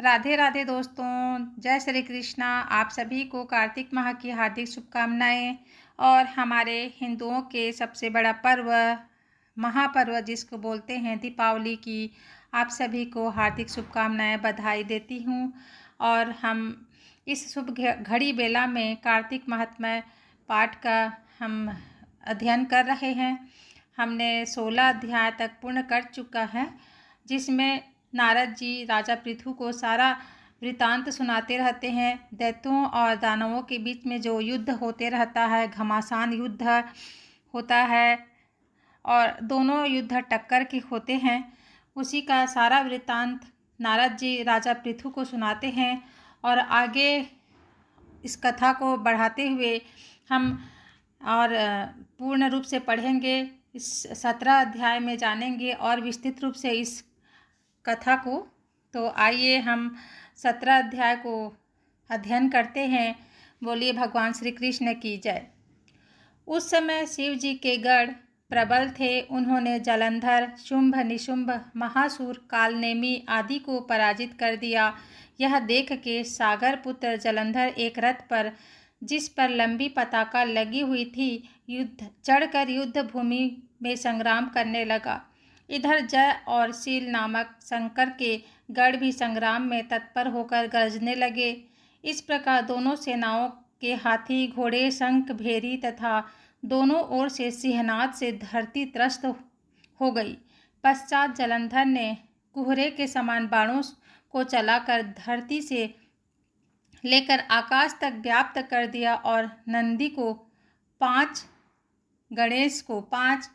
राधे राधे दोस्तों, जय श्री कृष्णा। आप सभी को कार्तिक माह की हार्दिक शुभकामनाएं। और हमारे हिंदुओं के सबसे बड़ा पर्व, महापर्व जिसको बोलते हैं दीपावली की, आप सभी को हार्दिक शुभकामनाएं, बधाई देती हूं। और हम इस शुभ घड़ी बेला में कार्तिक महात्म्य पाठ का हम अध्ययन कर रहे हैं। हमने 16 अध्याय तक पूर्ण कर चुका है, जिसमें नारद जी राजा पृथु को सारा वृतांत सुनाते रहते हैं। दैत्यों और दानवों के बीच में जो युद्ध होते रहता है, घमासान युद्ध होता है और दोनों युद्ध टक्कर के होते हैं, उसी का सारा वृतांत नारद जी राजा पृथु को सुनाते हैं। और आगे इस कथा को बढ़ाते हुए हम और पूर्ण रूप से पढ़ेंगे, इस 17 अध्याय में जानेंगे और विस्तृत रूप से इस कथा को। तो आइए हम 17 अध्याय को अध्ययन करते हैं। बोलिए भगवान श्री कृष्ण की जय। उस समय शिव जी के गढ़ प्रबल थे। उन्होंने जलंधर, शुंभ, निशुंभ, महासुर, कालनेमी आदि को पराजित कर दिया। यह देख के सागर पुत्र जलंधर एक रथ पर, जिस पर लंबी पताका लगी हुई थी, चढ़कर युद्ध भूमि में संग्राम करने लगा। इधर जय और शील नामक शंकर के गढ़ भी संग्राम में तत्पर होकर गरजने लगे। इस प्रकार दोनों सेनाओं के हाथी, घोड़े, शंख, भेरी तथा दोनों ओर से सिंहनाद से धरती त्रस्त हो गई। पश्चात जलंधर ने कुहरे के समान बाणों को चलाकर धरती से लेकर आकाश तक व्याप्त कर दिया और नंदी को 5, गणेश को 5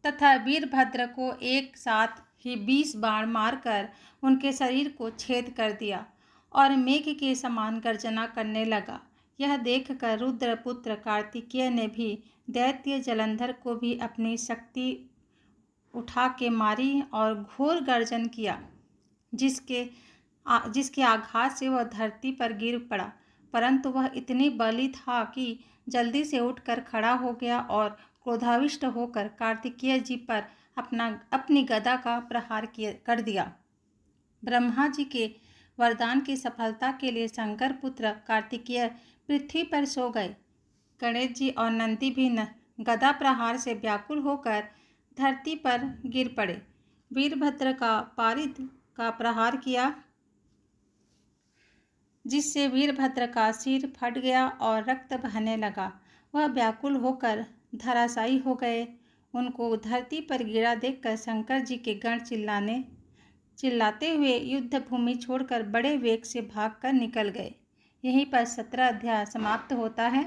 तथा वीरभद्र को एक साथ ही 20 बाण मारकर उनके शरीर को छेद कर दिया और मेघ के समान गर्जना करने लगा। यह देखकर रुद्रपुत्र कार्तिकेय ने भी दैत्य जलंधर को भी अपनी शक्ति उठा के मारी और घोर गर्जन किया, जिसके आघात से वह धरती पर गिर पड़ा। परंतु वह इतनी बली था कि जल्दी से उठकर खड़ा हो गया और क्रोधाविष्ट होकर कार्तिकेय जी पर अपनी गदा का प्रहार कर दिया। ब्रह्मा जी के वरदान की सफलता के लिए शंकर पुत्र कार्तिकेय पृथ्वी पर सो गए। गणेश जी और नंदी भी गदा प्रहार से व्याकुल होकर धरती पर गिर पड़े। वीरभद्र का पारिद का प्रहार किया, जिससे वीरभद्र का सिर फट गया और रक्त बहने लगा। वह व्याकुल होकर धराशायी हो गए। उनको धरती पर गिरा देखकर शंकर जी के गण चिल्लाते हुए युद्ध भूमि छोड़कर बड़े वेग से भागकर निकल गए। यहीं पर 17 अध्याय समाप्त होता है।